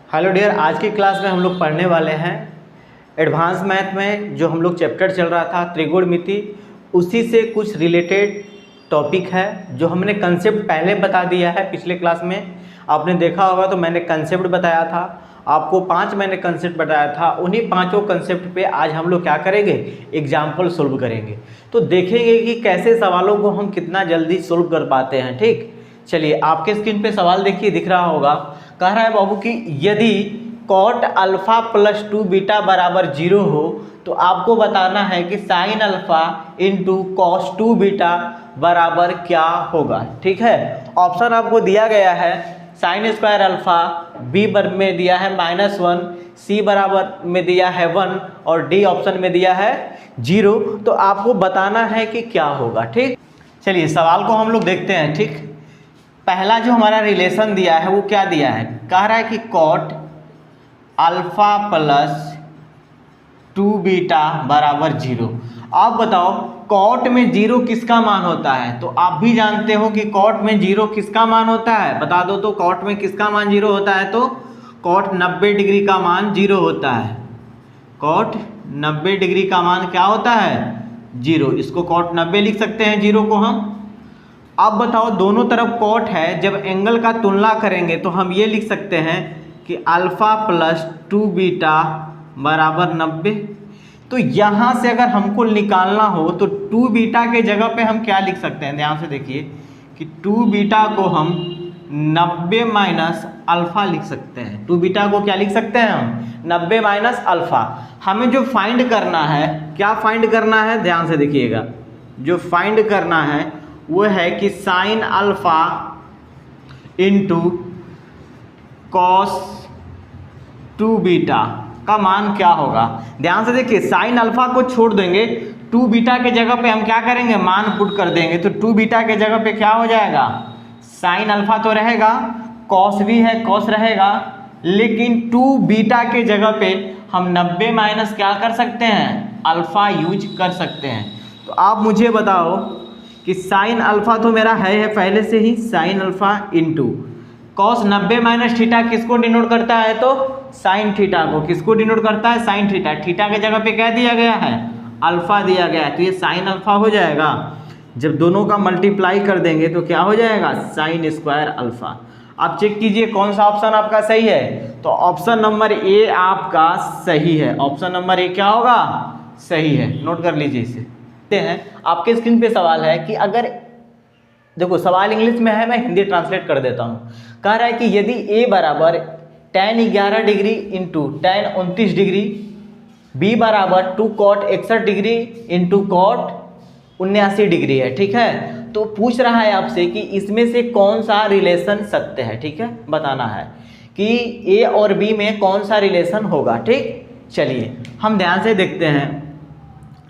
Hello dear, आज की class में हम लोग पढ़ने वाले हैं एडवांस मैथ में जो हम लोग चैप्टर चल रहा था त्रिकोणमिति, उसी से कुछ रिलेटेड टॉपिक है जो हमने कंसेप्ट पहले बता दिया है। पिछले क्लास में आपने देखा होगा तो मैंने कंसेप्ट बताया था, आपको 5 मैंने कंसेप्ट बताया था। उन्हीं पांचों कंसेप्ट पे आज हम लोग क्या करेंगे, एग्जाम्पल सोल्व करेंगे। तो देखेंगे कि कैसे सवालों को हम कितना जल्दी सोल्व कर पाते हैं। ठीक, चलिए आपके स्क्रीन पे सवाल देखिए, दिख रहा होगा। कह रहा है बाबू कि यदि कॉट अल्फा प्लस 2 बीटा बराबर 0 हो तो आपको बताना है कि sign alpha into cos 2 beta बराबर क्या होगा। ठीक है, ऑप्शन आपको दिया गया है साइन स्क्वायर अल्फा, बी में दिया है -1, सी बराबर में दिया है 1 और डी ऑप्शन में दिया है 0। तो आपको बताना है कि क्या होगा। ठीक, चलिए सवाल को हम लोग देखते हैं। ठीक, पहला जो हमारा रिलेशन दिया है वो क्या दिया है, कह रहा है कि कॉट अल्फा प्लस 2 बीटा बराबर 0। आप बताओ कॉट में 0 किसका मान होता है, तो आप भी जानते हो कि कॉट में 0 किसका मान होता है, बता दो तो कॉट में किसका मान 0 होता है, तो कॉट 90 डिग्री का मान 0 होता है। कॉट 90 डिग्री का मान क्या होता है, 0। इसको कॉट 90 लिख सकते हैं 0 को हम। अब बताओ दोनों तरफ कॉट है, जब एंगल का तुलना करेंगे तो हम ये लिख सकते हैं कि अल्फा प्लस 2 बीटा बराबर 90। तो यहाँ से अगर हमको निकालना हो तो 2 बीटा के जगह पे हम क्या लिख सकते हैं, ध्यान से देखिए कि 2 बीटा को हम 90 माइनस अल्फा लिख सकते हैं। 2 बीटा को क्या लिख सकते हैं हम, 90 माइनस अल्फा। हमें जो फाइंड करना है, क्या फाइंड करना है, ध्यान से देखिएगा। जो फाइंड करना है वो है कि sign alpha into cos 2 beta का मान क्या होगा। ध्यान से देखिए, साइन अल्फा को छोड़ देंगे, 2 बीटा के जगह पे हम क्या करेंगे, मान पुट कर देंगे। तो 2 बीटा के जगह पे क्या हो जाएगा, साइन अल्फा तो रहेगा, कॉस भी है, कॉस रहेगा, लेकिन 2 बीटा के जगह पे हम 90 माइनस क्या कर सकते हैं, अल्फा यूज कर सकते हैं। तो आप मुझे बताओ कि साइन अल्फा तो मेरा है पहले से ही, sine alpha into cos 90 minus theta किसको डिनोट करता है, तो साइन थीटा को। किसको डिनोट करता है, साइन थीटा। थीटा के जगह पे क्या दिया गया है, अल्फा दिया गया है, तो ये साइन अल्फा हो जाएगा। जब दोनों का मल्टीप्लाई कर देंगे तो क्या हो जाएगा, साइन स्क्वायर अल्फा। आप चेक कीजिए कौन सा ऑप्शन आपका सही है, तो ऑप्शन नंबर ए आपका सही है। ऑप्शन नंबर ए क्या होगा, सही है। नोट कर लीजिए इसे। हैं आपके स्क्रीन पे सवाल है कि अगर देखो सवाल इंग्लिश में है, मैं हिंदी ट्रांसलेट कर देता हूँ। कह रहा है कि यदि a बराबर tan 11 degree into tan 29 degree, b बराबर 2 cot 61 degree into cot 79 degree है। ठीक है, तो पूछ रहा है आपसे कि इसमें से कौन सा रिलेशन सत्य है। ठीक है, बताना है कि a और b में कौन सा रिलेशन होगा। ठीक, चलिए हम ध्यान से देखते हैं।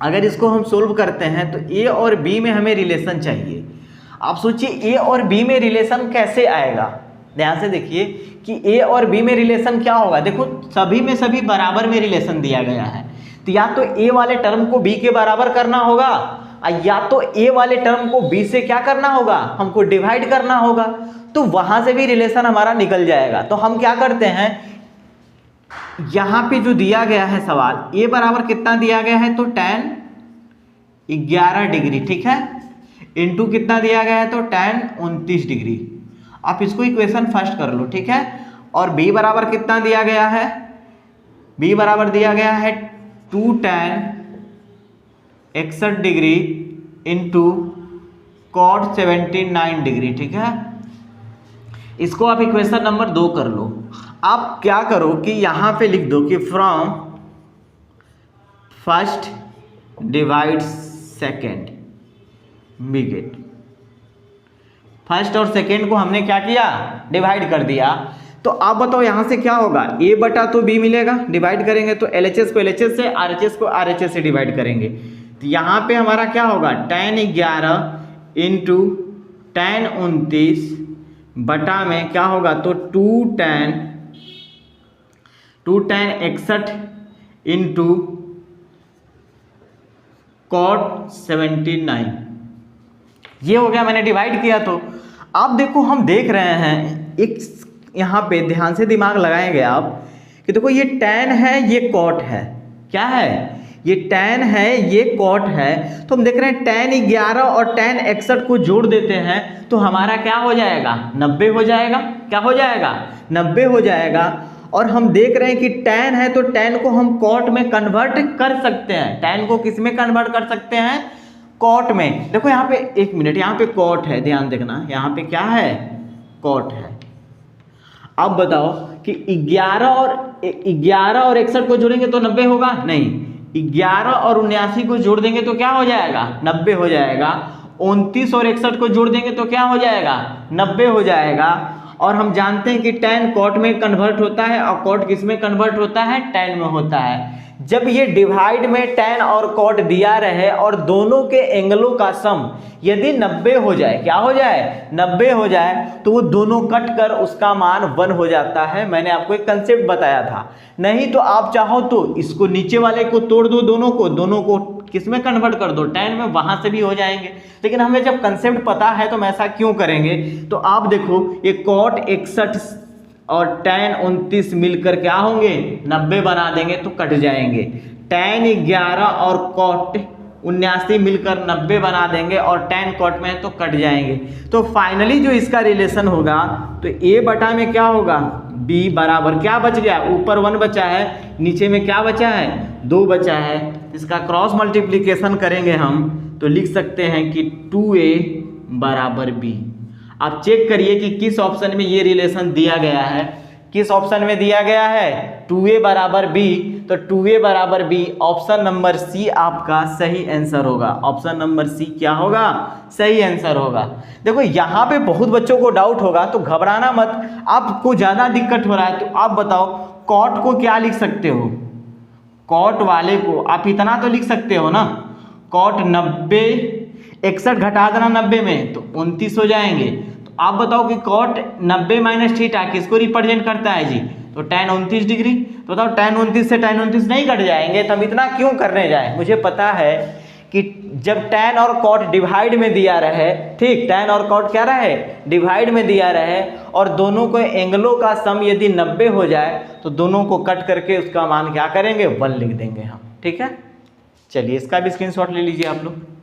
अगर इसको हम सोल्व करते हैं तो a और b में हमें रिलेशन चाहिए। आप सोचिए a और b में रिलेशन कैसे आएगा। ध्यान से देखिए कि a और b में रिलेशन क्या होगा। देखो सभी में सभी बराबर में रिलेशन दिया गया है, तो या तो a वाले टर्म को b के बराबर करना होगा, या तो a वाले टर्म को b से क्या करना होगा, हमको डिवाइड करना होगा। तो वहां से भी रिलेशन हमारा निकल जाएगा। तो हम क्या करते हैं, यहाँ पे जो दिया गया है सवाल, a बराबर कितना दिया गया है, तो tan 11 डिग्री, ठीक है, इंटू कितना दिया गया है, तो tan 29 डिग्री। आप इसको इक्वेशन फर्स्ट कर लो। ठीक है, और b बराबर कितना दिया गया है, b बराबर दिया गया है 2 tan 61 degree into cot 79 degree. ठीक है, इसको आप इक्वेशन नंबर 2 कर लो। आप क्या करो कि यहाँ पे लिख दो कि from first divide second we get. First और सेकेंड को हमने क्या किया, डिवाइड कर दिया। तो आप बताओ यहाँ से क्या होगा, a बटा तो b मिलेगा, डिवाइड करेंगे तो LHS को LHS से, RHS को RHS से डिवाइड करेंगे। तो यहाँ पे हमारा क्या होगा, tan 11 इंटू tan 29 बटा में क्या होगा, तो 2 tan 61 इंटू cot 79, ये हो गया, मैंने डिवाइड किया। तो आप देखो हम देख रहे हैं एक यहाँ पे ध्यान से दिमाग लगाएंगे आप कि देखो ये tan है, ये cot है, क्या है, ये tan है, ये cot है, तो हम देख रहे हैं tan 11 और tan 61 को जोड़ देते हैं तो हमारा क्या हो जाएगा, 90 हो जाएगा। क्या हो जाएगा, 90 हो जाएगा। और हम देख रहे हैं कि tan है तो tan को हम cot में कन्वर्ट कर सकते हैं। tan को किस में कन्वर्ट कर सकते हैं, cot में। देखो यहाँ पे एक मिनट, यहाँ पे cot है, ध्यान देखना, यहाँ पे क्या है, cot है। अब बताओ कि 11 और 61 को जोड़ेंगे तो 90 होगा, नहीं, 11 और 79 को जोड़ देंगे तो क्या हो जाएगा, 90 हो जाएगा। 29 और 61 को जोड़ देंगे तो क्या हो जाएगा, 90 हो जाएगा। और हम जानते हैं कि tan cot में कन्वर्ट होता है और cot किस में कन्वर्ट होता है, tan में होता है। जब ये डिवाइड में tan और cot दिया रहे और दोनों के एंगलों का सम यदि 90 हो जाए, क्या हो जाए, 90 हो जाए, तो वो दोनों कट कर उसका मान 1 हो जाता है। मैंने आपको एक कंसेप्ट बताया था। नहीं तो आप चाहो तो इसको नीचे वाले को तोड़ दो, दोनों को किस में कन्वर्ट कर दो, tan में, वहां से भी हो जाएंगे। लेकिन हमें जब कंसेप्ट पता है तो हम ऐसा क्यों करेंगे। तो आप देखो ये cot 61 और tan 29 मिलकर क्या होंगे, 90 बना देंगे तो कट जाएंगे। tan 11 और cot 79 मिलकर 90 बना देंगे और tan cot में तो कट जाएंगे। तो फाइनली जो इसका रिलेशन होगा तो a बटा में क्या होगा, b बराबर क्या बच गया, ऊपर 1 बचा है, नीचे में क्या बचा है, 2 बचा है। इसका क्रॉस मल्टीप्लिकेशन करेंगे हम तो लिख सकते हैं कि 2a बराबर b। आप चेक करिए कि किस ऑप्शन में ये रिलेशन दिया गया है, किस ऑप्शन में दिया गया है, 2a बराबर b। तो 2a बराबर b, ऑप्शन नंबर सी आपका सही आंसर होगा। ऑप्शन नंबर सी क्या होगा, सही आंसर होगा। देखो यहाँ पे बहुत बच्चों को डाउट होगा तो घबराना मत, आपको ज़्यादा दिक्कत हो रहा है तो आप बताओ cot को क्या लिख सकते हो, cot वाले को आप इतना तो लिख सकते हो ना, cot 90, 61 घटा देना 90 में तो 29 हो जाएंगे। तो आप बताओ कि cot 90 माइनस थीटा किसको रिप्रेजेंट करता है जी, तो tan 29 डिग्री। तो बताओ tan 29 से tan 29 नहीं कट जाएंगे, तो हम इतना क्यों करने जाए। मुझे पता है कि जब tan और cot डिवाइड में दिया रहे, ठीक, tan और cot क्या रहे, डिवाइड में दिया रहे, और दोनों को एंगलों का सम यदि 90 हो जाए तो दोनों को कट करके उसका मान क्या करेंगे, 1 लिख देंगे हम। ठीक है, चलिए इसका भी स्क्रीनशॉट ले लीजिए आप लोग।